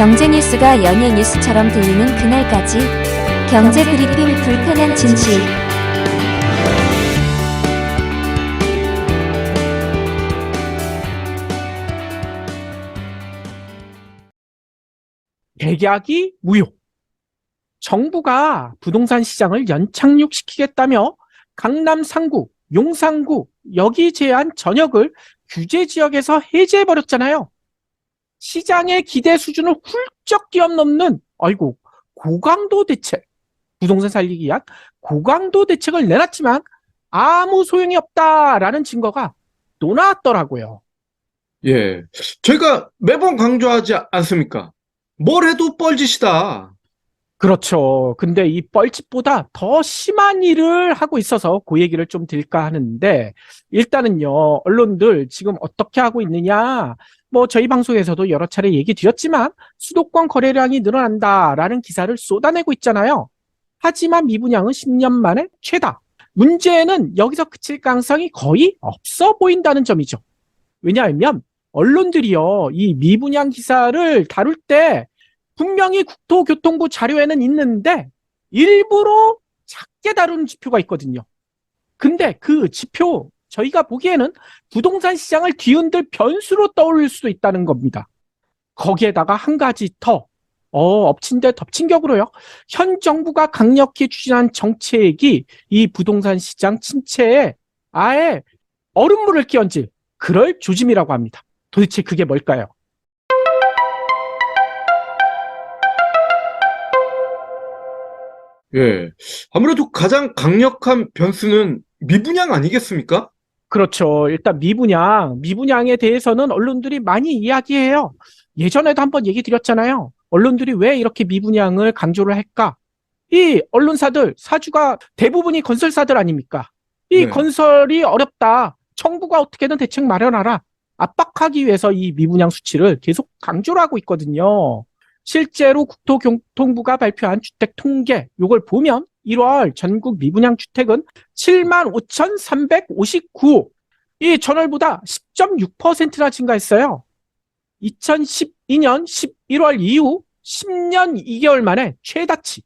경제 뉴스가 연예 뉴스처럼 들리는 그날까지 경제 브리핑 불편한 진실. 백약이 무효. 정부가 부동산 시장을 연착륙시키겠다며 강남 상구, 용산구 여기 제한 전역을 규제 지역에서 해제해버렸잖아요. 시장의 기대 수준을 훌쩍 뛰어넘는 고강도 대책, 부동산 살리기 위한 고강도 대책을 내놨지만 아무 소용이 없다라는 증거가 또 나왔더라고요. 예, 제가 매번 강조하지 않습니까? 뭘 해도 뻘짓이다. 그렇죠. 근데 이 뻘짓보다 더 심한 일을 하고 있어서 그 얘기를 좀 드릴까 하는데, 일단은요, 언론들 지금 어떻게 하고 있느냐, 저희 방송에서도 여러 차례 얘기 드렸지만 수도권 거래량이 늘어난다라는 기사를 쏟아내고 있잖아요. 하지만 미분양은 10년 만에 최다. 문제는 여기서 그칠 가능성이 거의 없어 보인다는 점이죠. 왜냐하면 언론들이요, 이 미분양 기사를 다룰 때 분명히 국토교통부 자료에는 있는데 일부러 작게 다루는 지표가 있거든요. 근데 그 지표 저희가 보기에는 부동산 시장을 뒤흔들 변수로 떠올릴 수도 있다는 겁니다. 거기에다가 한 가지 더 엎친 데 덮친 격으로요. 현 정부가 강력히 추진한 정책이 이 부동산 시장 침체에 아예 얼음물을 끼얹을 그럴 조짐이라고 합니다. 도대체 그게 뭘까요? 예, 아무래도 가장 강력한 변수는 미분양 아니겠습니까? 그렇죠. 일단 미분양에 대해서는 언론들이 많이 이야기해요. 예전에도 한번 얘기 드렸잖아요. 언론들이 왜 이렇게 미분양을 강조를 할까? 이 언론사들, 사주가 대부분이 건설사들 아닙니까? 이 네. 건설이 어렵다. 정부가 어떻게든 대책 마련하라. 압박하기 위해서 이 미분양 수치를 계속 강조를 하고 있거든요. 실제로 국토교통부가 발표한 주택 통계, 요걸 보면 1월 전국 미분양 주택은 75,359호. 이 전월보다 10.6%나 증가했어요. 2012년 11월 이후 10년 2개월 만에 최다치.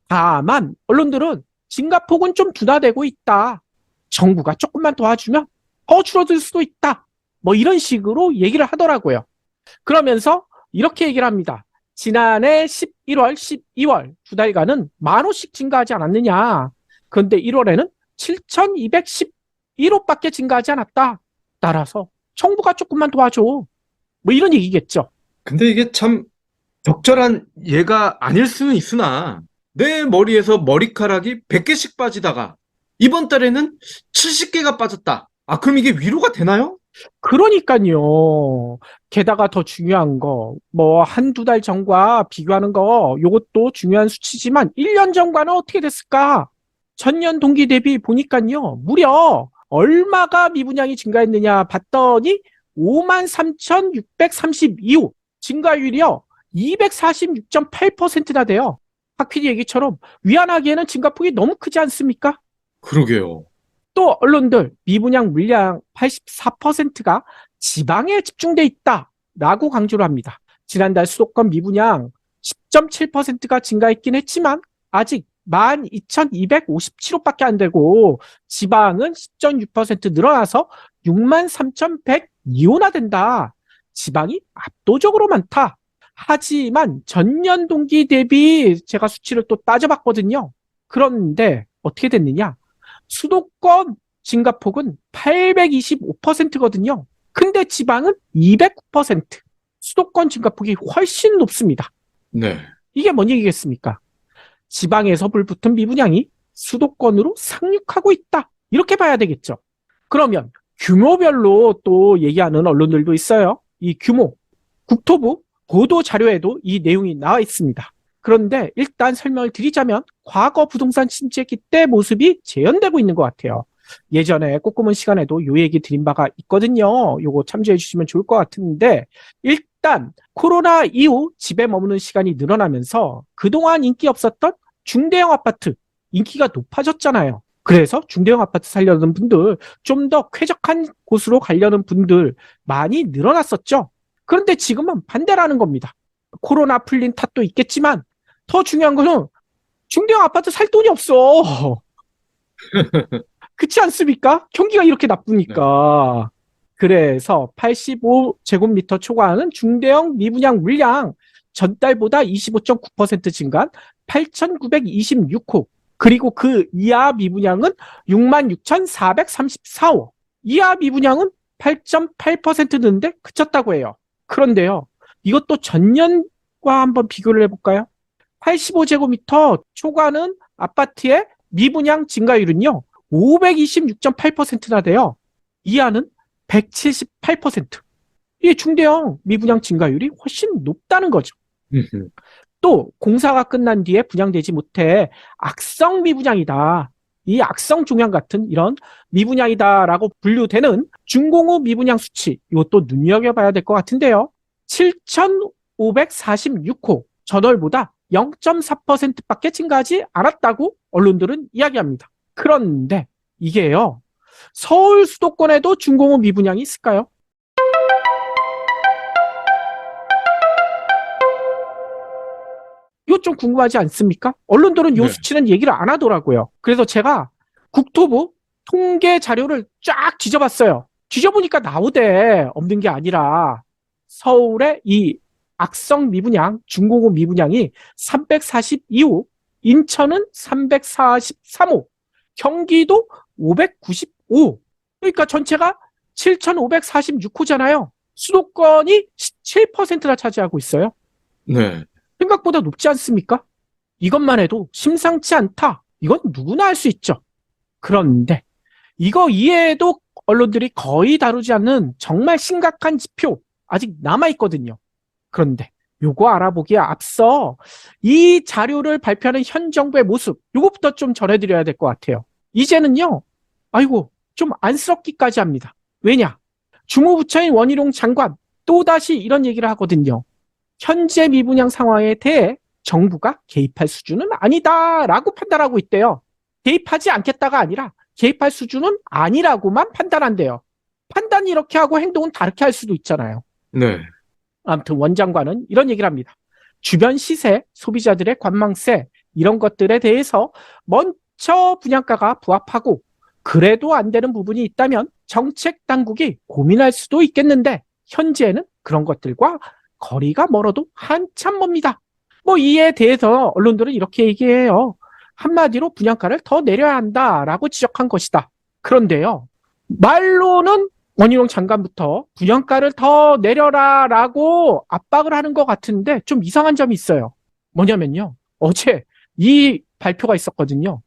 다만 언론들은 증가폭은 좀 둔화되고 있다. 정부가 조금만 도와주면 더 줄어들 수도 있다. 이런 식으로 얘기를 하더라고요. 그러면서 이렇게 얘기를 합니다. 지난해 11월, 12월 두 달간은 10,000호씩 증가하지 않았느냐. 그런데 1월에는 7,211호밖에 증가하지 않았다. 따라서 정부가 조금만 도와줘. 이런 얘기겠죠. 근데 이게 참 적절한 예가 아닐 수는 있으나 내 머리에서 머리카락이 100개씩 빠지다가 이번 달에는 70개가 빠졌다. 아, 그럼 이게 위로가 되나요? 그러니까요. 게다가 더 중요한 거, 한두 달 전과 비교하는 거, 요것도 중요한 수치지만 1년 전과는 어떻게 됐을까? 전년 동기 대비 보니까요, 무려 얼마가 미분양이 증가했느냐 봤더니 53,632호, 증가율이요, 246.8%나 돼요. 박 PD 얘기처럼 위안하기에는 증가폭이 너무 크지 않습니까? 그러게요. 또 언론들 미분양 물량 84%가 지방에 집중돼 있다라고 강조를 합니다. 지난달 수도권 미분양 10.7%가 증가했긴 했지만 아직 12,257호밖에 안 되고 지방은 10.6% 늘어나서 63,102호나 된다. 지방이 압도적으로 많다. 하지만 전년 동기 대비 제가 수치를 또 따져봤거든요. 그런데 어떻게 됐느냐? 수도권 증가폭은 825%거든요. 근데 지방은 209%. 수도권 증가폭이 훨씬 높습니다. 네. 이게 뭔 얘기겠습니까? 지방에서 불붙은 미분양이 수도권으로 상륙하고 있다. 이렇게 봐야 되겠죠. 그러면 규모별로 또 얘기하는 언론들도 있어요. 이 규모, 국토부 보도 자료에도 이 내용이 나와 있습니다. 그런데 일단 설명을 드리자면 과거 부동산 침체 때 모습이 재현되고 있는 것 같아요. 예전에 꼬꼬문 시간에도 요 얘기 드린 바가 있거든요. 요거 참조해 주시면 좋을 것 같은데, 일단 코로나 이후 집에 머무는 시간이 늘어나면서 그동안 인기 없었던 중대형 아파트 인기가 높아졌잖아요. 그래서 중대형 아파트 살려는 분들, 좀 더 쾌적한 곳으로 가려는 분들 많이 늘어났었죠. 그런데 지금은 반대라는 겁니다. 코로나 풀린 탓도 있겠지만 더 중요한 것은 중대형 아파트 살 돈이 없어. 그렇지 않습니까? 경기가 이렇게 나쁘니까. 그래서 85제곱미터 초과하는 중대형 미분양 물량 전달보다 25.9% 증가한 8,926호. 그리고 그 이하 미분양은 66,434호. 이하 미분양은 8.8% 는데 그쳤다고 해요. 그런데요, 이것도 전년과 한번 비교를 해볼까요? 85제곱미터 초과하는 아파트의 미분양 증가율은요, 526.8%나 돼요. 이하는 178%. 이 중대형 미분양 증가율이 훨씬 높다는 거죠. 또 공사가 끝난 뒤에 분양되지 못해 악성 미분양이다. 이 악성 종양 같은 이런 미분양이다라고 분류되는 준공후 미분양 수치, 이것도 눈여겨봐야 될 것 같은데요. 7,546호, 전월보다 0.4%밖에 증가하지 않았다고 언론들은 이야기합니다. 그런데 이게요, 서울 수도권에도 준공후 미분양이 있을까요? 이거 좀 궁금하지 않습니까? 언론들은 이 네. 수치는 얘기를 안 하더라고요. 그래서 제가 국토부 통계 자료를 쫙 뒤져봤어요. 뒤져보니까 나오대. 없는 게 아니라 서울의 이 악성 미분양, 준공후 미분양이 342호, 인천은 343호, 경기도 595호. 그러니까 전체가 7,546호잖아요. 수도권이 17%나 차지하고 있어요. 네. 생각보다 높지 않습니까? 이것만 해도 심상치 않다. 이건 누구나 알 수 있죠. 그런데 이거 이외에도 언론들이 거의 다루지 않는 정말 심각한 지표 아직 남아있거든요. 그런데 요거 알아보기에 앞서 이 자료를 발표하는 현 정부의 모습, 요것부터 좀 전해드려야 될 것 같아요. 이제는요, 아이고, 좀 안쓰럽기까지 합니다. 왜냐? 주무부처인 원희룡 장관 또다시 이런 얘기를 하거든요. 현재 미분양 상황에 대해 정부가 개입할 수준은 아니다라고 판단하고 있대요. 개입하지 않겠다가 아니라 개입할 수준은 아니라고만 판단한대요. 판단이 이렇게 하고 행동은 다르게 할 수도 있잖아요. 네. 아무튼 원 장관은 이런 얘기를 합니다. 주변 시세, 소비자들의 관망세 이런 것들에 대해서 먼저 분양가가 부합하고 그래도 안 되는 부분이 있다면 정책 당국이 고민할 수도 있겠는데 현재는 그런 것들과 거리가 멀어도 한참 멉니다. 뭐 이에 대해서 언론들은 이렇게 얘기해요. 한마디로 분양가를 더 내려야 한다라고 지적한 것이다. 그런데요, 말로는 원희룡 장관부터 분양가를 더 내려라라고 압박을 하는 것 같은데 좀 이상한 점이 있어요. 뭐냐면요, 어제 이 발표가 있었거든요.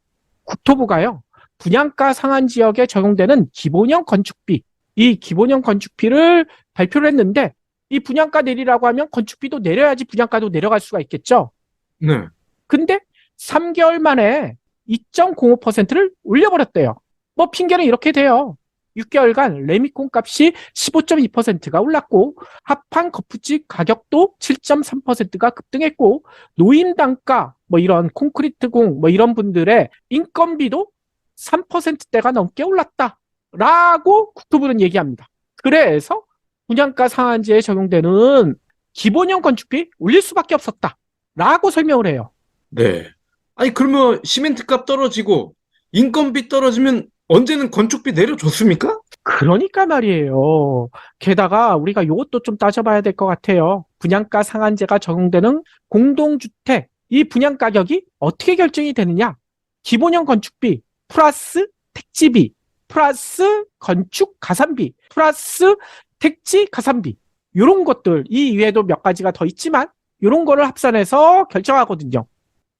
국토부가요, 분양가 상한 지역에 적용되는 기본형 건축비, 이 기본형 건축비를 발표를 했는데 이 분양가 내리라고 하면 건축비도 내려야지 분양가도 내려갈 수가 있겠죠. 네. 근데 3개월 만에 2.05%를 올려버렸대요. 뭐 핑계는 이렇게 돼요. 6개월간 레미콘 값이 15.2%가 올랐고 합판 거푸집 가격도 7.3%가 급등했고 노인 단가 뭐 이런 콘크리트 공 뭐 이런 분들의 인건비도 3%대가 넘게 올랐다라고 국토부는 얘기합니다. 그래서 분양가 상한제에 적용되는 기본형 건축비 올릴 수밖에 없었다라고 설명을 해요. 네. 아니, 그러면 시멘트 값 떨어지고 인건비 떨어지면 언제는 건축비 내려줬습니까? 그러니까 말이에요. 게다가 우리가 이것도 좀 따져봐야 될 것 같아요. 분양가 상한제가 적용되는 공동주택, 이 분양 가격이 어떻게 결정이 되느냐? 기본형 건축비 플러스 택지비 플러스 건축 가산비 플러스 택지 가산비, 이런 것들, 이 이외에도 몇 가지가 더 있지만 이런 거를 합산해서 결정하거든요.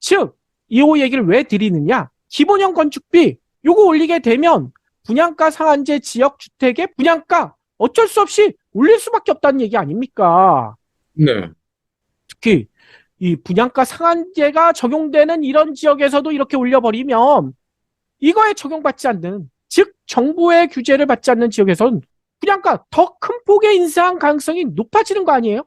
즉, 이 얘기를 왜 드리느냐? 기본형 건축비 요거 올리게 되면 분양가 상한제 지역 주택의 분양가 어쩔 수 없이 올릴 수밖에 없다는 얘기 아닙니까? 네. 특히 이 분양가 상한제가 적용되는 이런 지역에서도 이렇게 올려버리면 이거에 적용받지 않는, 즉 정부의 규제를 받지 않는 지역에서는 분양가 더 큰 폭의 인상 가능성이 높아지는 거 아니에요?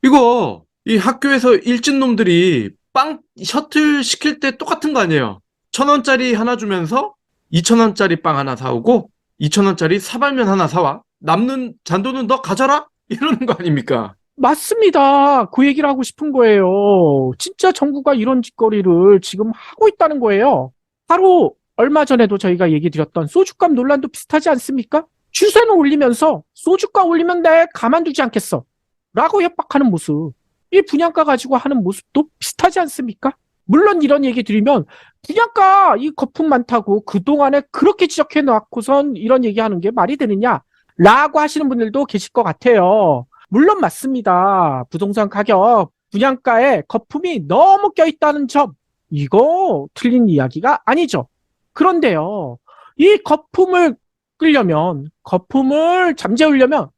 이거 이 학교에서 일진놈들이 빵 셔틀 시킬 때 똑같은 거 아니에요? 1,000원짜리 하나 주면서 2,000원짜리 빵 하나 사오고 2,000원짜리 사발면 하나 사와. 남는 잔돈은 너 가져라? 이러는 거 아닙니까? 맞습니다. 그 얘기를 하고 싶은 거예요. 진짜 정부가 이런 짓거리를 지금 하고 있다는 거예요. 바로 얼마 전에도 저희가 얘기 드렸던 소주값 논란도 비슷하지 않습니까? 주세는 올리면서 소주값 올리면 내 가만두지 않겠어 라고 협박하는 모습, 이 분양가 가지고 하는 모습도 비슷하지 않습니까? 물론 이런 얘기 드리면 분양가 이 거품 많다고 그동안에 그렇게 지적해 놓고선 이런 얘기하는 게 말이 되느냐 라고 하시는 분들도 계실 것 같아요. 물론 맞습니다. 부동산 가격, 분양가에 거품이 너무 껴있다는 점, 이거 틀린 이야기가 아니죠. 그런데요, 이 거품을 끌려면, 거품을 잠재우려면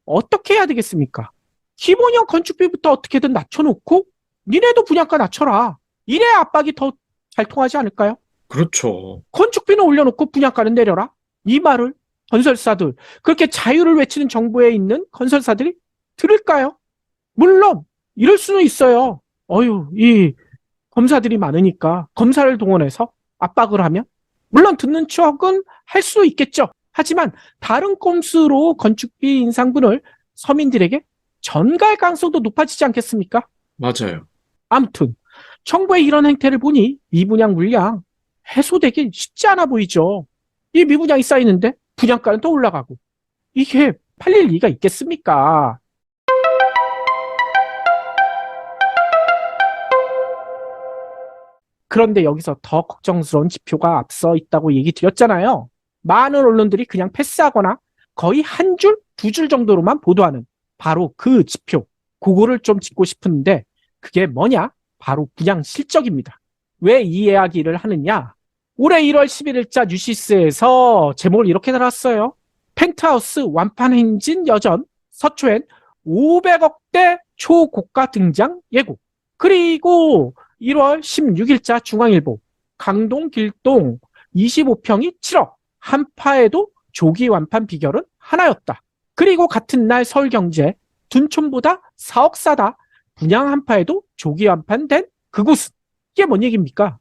어떻게 해야 되겠습니까? 기본형 건축비부터 어떻게든 낮춰놓고 니네도 분양가 낮춰라. 이래야 압박이 더 잘 통하지 않을까요? 그렇죠. 건축비는 올려놓고 분양가는 내려라. 이 말을 건설사들, 그렇게 자유를 외치는 정부에 있는 건설사들이 들을까요? 물론 이럴 수는 있어요. 이 검사들이 많으니까 검사를 동원해서 압박을 하면 물론 듣는 척은 할 수 있겠죠. 하지만 다른 꼼수로 건축비 인상분을 서민들에게 전가할 가능성도 높아지지 않겠습니까? 맞아요. 아무튼 정부의 이런 행태를 보니 미분양 물량 해소되긴 쉽지 않아 보이죠. 이 미분양이 쌓이는데 분양가는 또 올라가고, 이게 팔릴 리가 있겠습니까? 그런데 여기서 더 걱정스러운 지표가 앞서 있다고 얘기 드렸잖아요. 많은 언론들이 그냥 패스하거나 거의 한 줄, 두 줄 정도로만 보도하는 바로 그 지표, 그거를 좀 짚고 싶은데 그게 뭐냐? 바로 분양 실적입니다. 왜 이 이야기를 하느냐? 올해 1월 11일자 뉴시스에서 제목을 이렇게 달았어요. 펜트하우스 완판 행진 여전, 서초엔 500억대 초고가 등장 예고. 그리고 1월 16일자 중앙일보, 강동 길동 25평이 7억, 한파에도 조기 완판 비결은 하나였다. 그리고 같은 날 서울경제, 둔촌보다 4억 싸다, 분양 한파에도 조기 완판된 그곳은. 이게 뭔 얘기입니까?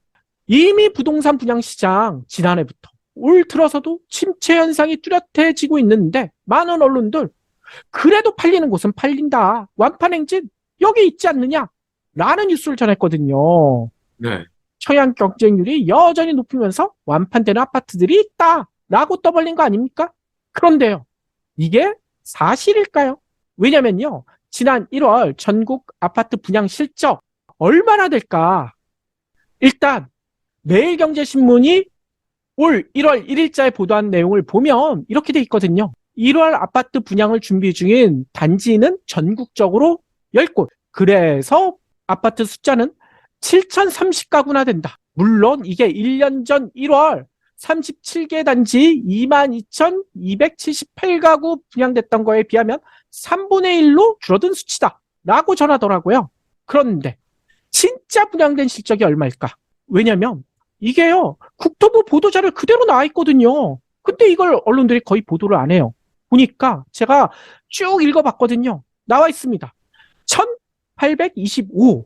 이미 부동산 분양시장 지난해부터 올 들어서도 침체 현상이 뚜렷해지고 있는데 많은 언론들 그래도 팔리는 곳은 팔린다, 완판 행진 여기 있지 않느냐 라는 뉴스를 전했거든요. 네. 청약 경쟁률이 여전히 높으면서 완판되는 아파트들이 있다 라고 떠벌린 거 아닙니까? 그런데요, 이게 사실일까요? 왜냐면요, 지난 1월 전국 아파트 분양 실적 얼마나 될까? 일단 매일경제신문이 올 1월 1일자에 보도한 내용을 보면 이렇게 돼 있거든요. 1월 아파트 분양을 준비 중인 단지는 전국적으로 10곳. 그래서 아파트 숫자는 7,030가구나 된다. 물론 이게 1년 전 1월 37개 단지 22,278가구 분양됐던 거에 비하면 3분의 1로 줄어든 수치다 라고 전하더라고요. 그런데 진짜 분양된 실적이 얼마일까? 왜냐면 이게요, 국토부 보도자료 그대로 나와 있거든요. 근데 이걸 언론들이 거의 보도를 안 해요. 보니까 제가 쭉 읽어봤거든요. 나와 있습니다. 1,825.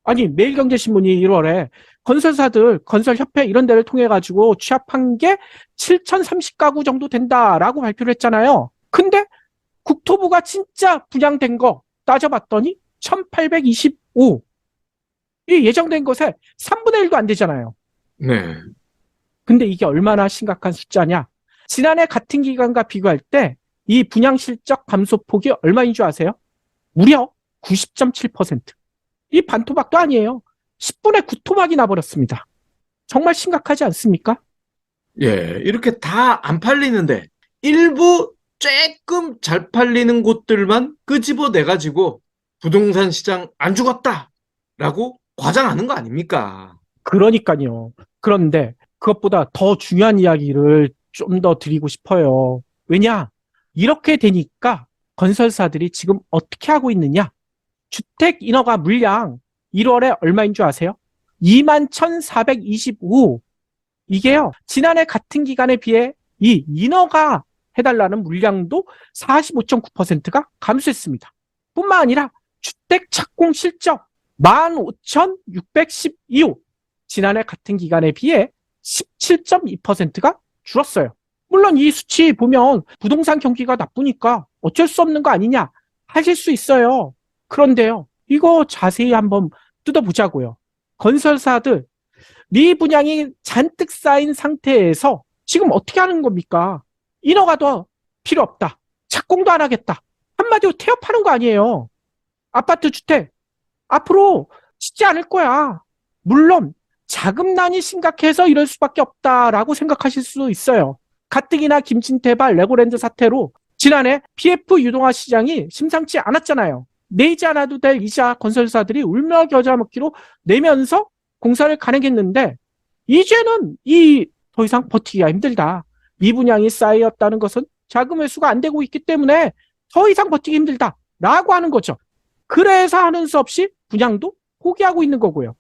아니, 매일경제신문이 1월에 건설사들, 건설협회 이런 데를 통해 가지고 취합한 게 7,030가구 정도 된다라고 발표를 했잖아요. 근데 국토부가 진짜 분양된 거 따져봤더니 1,825. 이 예정된 것에 3분의 1도 안 되잖아요. 네. 근데 이게 얼마나 심각한 숫자냐? 지난해 같은 기간과 비교할 때 이 분양 실적 감소폭이 얼마인 줄 아세요? 무려 90.7%. 이 반토막도 아니에요. 10분의 9토막이 나버렸습니다. 정말 심각하지 않습니까? 예, 이렇게 다 안 팔리는데 일부 조금 잘 팔리는 곳들만 끄집어내가지고 부동산 시장 안 죽었다라고 과장하는 거 아닙니까? 그러니까요. 그런데 그것보다 더 중요한 이야기를 좀 더 드리고 싶어요. 왜냐? 이렇게 되니까 건설사들이 지금 어떻게 하고 있느냐? 주택 인허가 물량 1월에 얼마인 줄 아세요? 21,425. 이게요, 지난해 같은 기간에 비해 이 인허가 해달라는 물량도 45.9%가 감소했습니다. 뿐만 아니라 주택 착공 실적 15,612호. 지난해 같은 기간에 비해 17.2%가 줄었어요. 물론 이 수치 보면 부동산 경기가 나쁘니까 어쩔 수 없는 거 아니냐 하실 수 있어요. 그런데요, 이거 자세히 한번 뜯어보자고요. 건설사들 미분양이 잔뜩 쌓인 상태에서 지금 어떻게 하는 겁니까? 인허가 더 필요 없다. 착공도 안 하겠다. 한마디로 태업하는 거 아니에요. 아파트 주택 앞으로 짓지 않을 거야. 물론 자금난이 심각해서 이럴 수밖에 없다라고 생각하실 수도 있어요. 가뜩이나 김진태발 레고랜드 사태로 지난해 PF 유동화 시장이 심상치 않았잖아요. 내지 않아도 될 이자 건설사들이 울며 겨자 먹기로 내면서 공사를 간행했는데 이제는 더 이상 버티기가 힘들다. 미분양이 쌓였다는 것은 자금 회수가 안 되고 있기 때문에 더 이상 버티기 힘들다라고 하는 거죠. 그래서 하는 수 없이 분양도 포기하고 있는 거고요.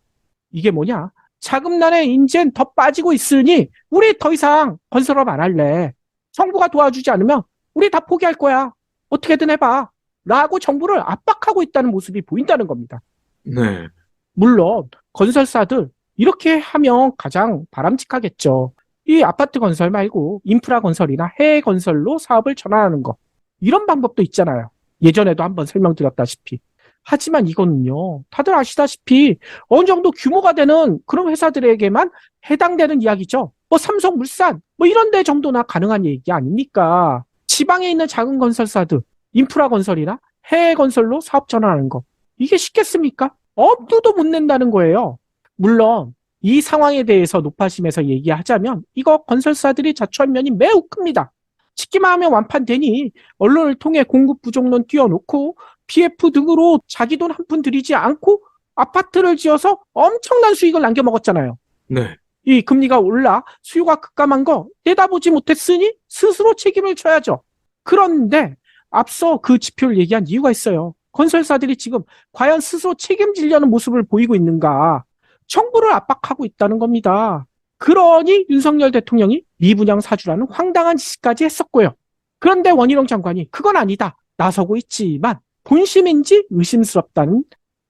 이게 뭐냐? 자금난에 인젠 더 빠지고 있으니 우리 더 이상 건설업 안 할래. 정부가 도와주지 않으면 우리 다 포기할 거야. 어떻게든 해봐. 라고 정부를 압박하고 있다는 모습이 보인다는 겁니다. 네. 물론 건설사들 이렇게 하면 가장 바람직하겠죠. 이 아파트 건설 말고 인프라 건설이나 해외 건설로 사업을 전환하는 거. 이런 방법도 있잖아요. 예전에도 한번 설명드렸다시피. 하지만 이거는요, 다들 아시다시피 어느 정도 규모가 되는 그런 회사들에게만 해당되는 이야기죠. 뭐 삼성물산, 뭐 이런 데 정도나 가능한 얘기 아닙니까? 지방에 있는 작은 건설사들, 인프라 건설이나 해외 건설로 사업 전환하는 거. 이게 쉽겠습니까? 엄두도 못 낸다는 거예요. 물론 이 상황에 대해서 노파심에서 얘기하자면 이거 건설사들이 자초한 면이 매우 큽니다. 짓기만 하면 완판되니 언론을 통해 공급 부족론 띄워놓고 PF 등으로 자기 돈 한 푼 들이지 않고 아파트를 지어서 엄청난 수익을 남겨먹었잖아요. 네. 이 금리가 올라 수요가 급감한 거 내다보지 못했으니 스스로 책임을 져야죠. 그런데 앞서 그 지표를 얘기한 이유가 있어요. 건설사들이 지금 과연 스스로 책임지려는 모습을 보이고 있는가? 정부를 압박하고 있다는 겁니다. 그러니 윤석열 대통령이 미분양 사주라는 황당한 짓까지 했었고요. 그런데 원희룡 장관이 그건 아니다. 나서고 있지만 본심인지 의심스럽다는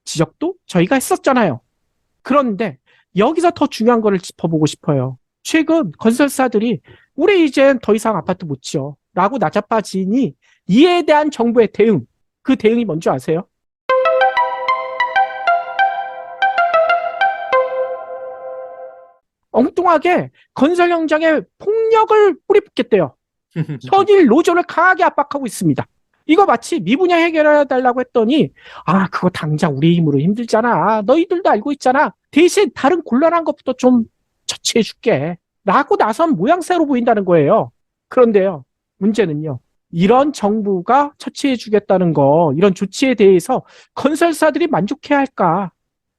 지적도 저희가 했었잖아요. 그런데 여기서 더 중요한 거를 짚어보고 싶어요. 최근 건설사들이 우리 이젠 더 이상 아파트 못 지어 라고 나자빠지니 이에 대한 정부의 대응, 그 대응이 뭔지 아세요? 엉뚱하게 건설 현장에 폭력을 뿌리붓겠대요. 현일 노조를 강하게 압박하고 있습니다. 이거 마치 미분양 해결해달라고 했더니 그거 당장 우리 힘으로 힘들잖아. 너희들도 알고 있잖아. 대신 다른 곤란한 것부터 좀 처치해줄게. 라고 나선 모양새로 보인다는 거예요. 그런데요, 문제는요. 이런 정부가 처치해주겠다는 거, 이런 조치에 대해서 건설사들이 만족해야 할까?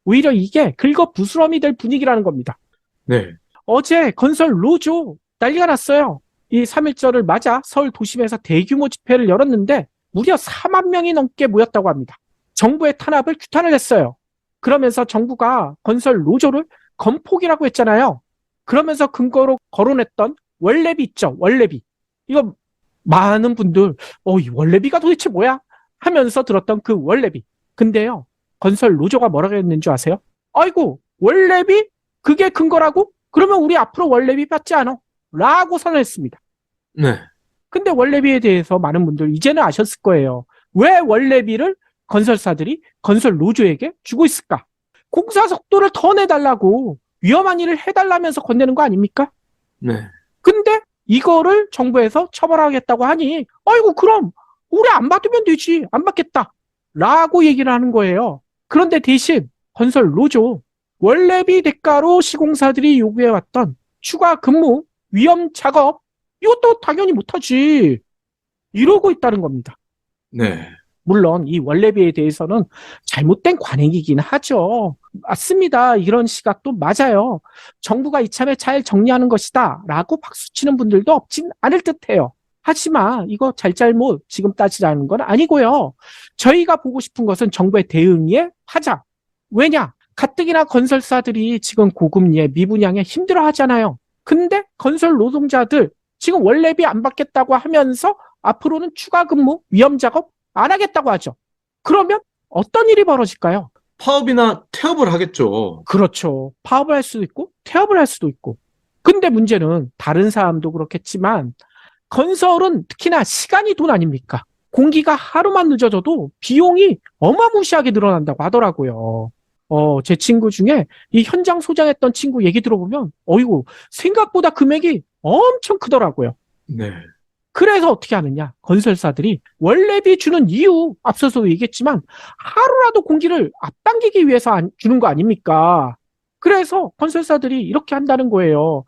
오히려 이게 긁어부스럼이 될 분위기라는 겁니다. 네. 어제 건설 노조 난리가 났어요. 이 3.1절을 맞아 서울 도심에서 대규모 집회를 열었는데 무려 4만 명이 넘게 모였다고 합니다. 정부의 탄압을 규탄을 했어요. 그러면서 정부가 건설 노조를 건폭이라고 했잖아요. 그러면서 근거로 거론했던 원래비 있죠. 원래비. 이거 많은 분들 이 원래비가 도대체 뭐야? 하면서 들었던 그 원래비. 근데요, 건설 노조가 뭐라고 했는지 아세요? 아이고, 원래비? 그게 근거라고? 그러면 우리 앞으로 원래비 받지 않아? 라고 선언했습니다. 네. 근데 원래비에 대해서 많은 분들 이제는 아셨을 거예요. 왜 원래비를 건설사들이 건설 노조에게 주고 있을까? 공사 속도를 더 내달라고 위험한 일을 해달라면서 건네는 거 아닙니까? 네. 근데 이거를 정부에서 처벌하겠다고 하니 아이고 그럼 우리 안 받으면 되지. 안 받겠다. 라고 얘기를 하는 거예요. 그런데 대신 건설 노조 원래비 대가로 시공사들이 요구해왔던 추가 근무, 위험 작업 이것도 당연히 못하지. 이러고 있다는 겁니다. 네. 물론 이 원래비에 대해서는 잘못된 관행이긴 하죠. 맞습니다. 이런 시각도 맞아요. 정부가 이참에 잘 정리하는 것이다 라고 박수치는 분들도 없진 않을 듯해요. 하지만 이거 잘잘못 지금 따지라는 건 아니고요. 저희가 보고 싶은 것은 정부의 대응의 파장. 왜냐? 가뜩이나 건설사들이 지금 고금리에 미분양에 힘들어하잖아요. 근데 건설 노동자들 지금 원래비 안 받겠다고 하면서 앞으로는 추가 근무, 위험 작업 안 하겠다고 하죠. 그러면 어떤 일이 벌어질까요? 파업이나 태업을 하겠죠. 그렇죠. 파업을 할 수도 있고 태업을 할 수도 있고. 근데 문제는 다른 사람도 그렇겠지만 건설은 특히나 시간이 돈 아닙니까? 공기가 하루만 늦어져도 비용이 어마무시하게 늘어난다고 하더라고요. 제 친구 중에 이 현장 소장했던 친구 얘기 들어보면, 어이구, 생각보다 금액이 엄청 크더라고요. 네. 그래서 어떻게 하느냐? 건설사들이 원래비 주는 이유, 앞서서 얘기했지만, 하루라도 공기를 앞당기기 위해서 주는 거 아닙니까? 그래서 건설사들이 이렇게 한다는 거예요.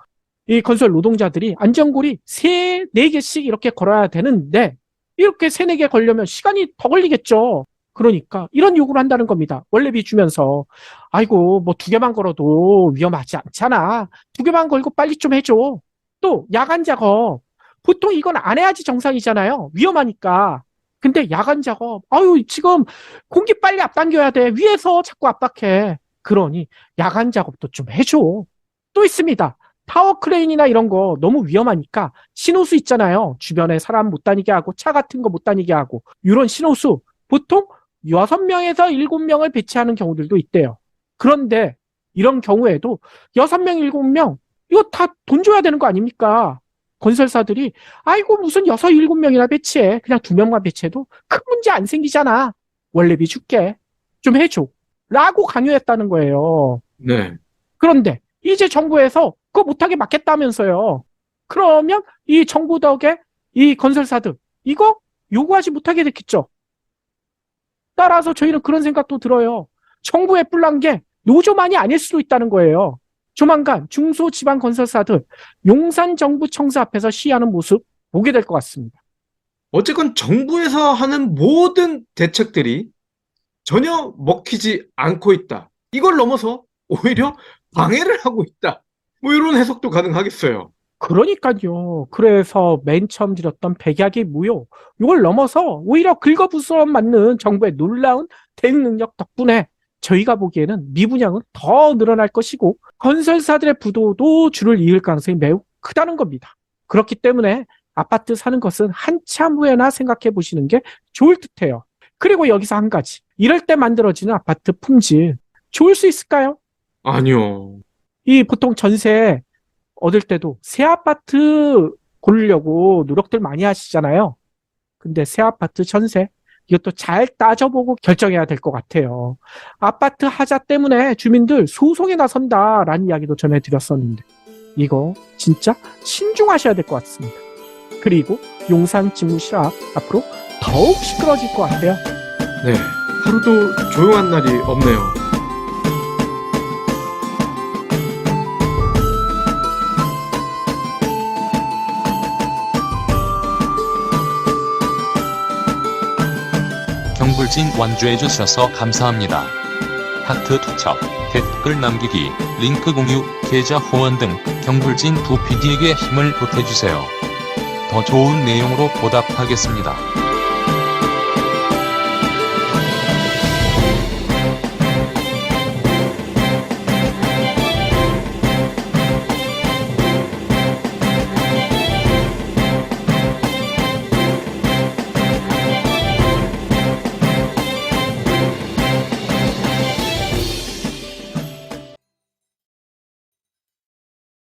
이 건설 노동자들이 안전고리 3, 4개씩 이렇게 걸어야 되는데, 이렇게 3, 4개 걸려면 시간이 더 걸리겠죠. 그러니까 이런 요구를 한다는 겁니다. 원래비 주면서. 아이고, 뭐 2개만 걸어도 위험하지 않잖아. 2개만 걸고 빨리 좀 해줘. 또 야간 작업. 보통 이건 안 해야지 정상이잖아요. 위험하니까. 근데 야간 작업, 아유, 지금 공기 빨리 앞당겨야 돼. 위에서 자꾸 압박해. 그러니 야간 작업도 좀 해줘. 또 있습니다. 타워 크레인이나 이런 거 너무 위험하니까 신호수 있잖아요. 주변에 사람 못 다니게 하고 차 같은 거 못 다니게 하고 이런 신호수 보통 6명에서 7명을 배치하는 경우들도 있대요. 그런데 이런 경우에도 6명, 7명 이거 다 돈 줘야 되는 거 아닙니까? 건설사들이 아이고 무슨 6, 7명이나 배치해. 그냥 2명만 배치해도 큰 문제 안 생기잖아. 원래비 줄게. 좀 해줘. 라고 강요했다는 거예요. 네. 그런데 이제 정부에서 그거 못하게 막겠다면서요. 그러면 이 정부 덕에 이 건설사들 이거 요구하지 못하게 됐겠죠. 따라서 저희는 그런 생각도 들어요. 정부에 뿔난 게 노조만이 아닐 수도 있다는 거예요. 조만간 중소지방건설사들 용산정부청사 앞에서 시위하는 모습 보게 될 것 같습니다. 어쨌건 정부에서 하는 모든 대책들이 전혀 먹히지 않고 있다. 이걸 넘어서 오히려 방해를 하고 있다. 뭐 이런 해석도 가능하겠어요. 그러니까요. 그래서 맨 처음 드렸던 백약의 무효, 이걸 넘어서 오히려 긁어부스럼 맞는 정부의 놀라운 대응 능력 덕분에 저희가 보기에는 미분양은 더 늘어날 것이고 건설사들의 부도도 줄을 이을 가능성이 매우 크다는 겁니다. 그렇기 때문에 아파트 사는 것은 한참 후에나 생각해 보시는 게 좋을 듯해요. 그리고 여기서 한 가지. 이럴 때 만들어지는 아파트 품질 좋을 수 있을까요? 아니요. 이 보통 전세 얻을 때도 새 아파트 고르려고 노력들 많이 하시잖아요. 근데 새 아파트 전세 이것도 잘 따져보고 결정해야 될 것 같아요. 아파트 하자 때문에 주민들 소송에 나선다라는 이야기도 전해드렸었는데 이거 진짜 신중하셔야 될 것 같습니다. 그리고 용산 집무실 앞 앞으로 더욱 시끄러질 것 같아요. 네. 하루도 조용한 날이 없네요. 경불진 완주해주셔서 감사합니다. 하트 투척, 댓글 남기기, 링크 공유, 계좌 후원 등 경불진 두 PD에게 힘을 보태주세요. 더 좋은 내용으로 보답하겠습니다.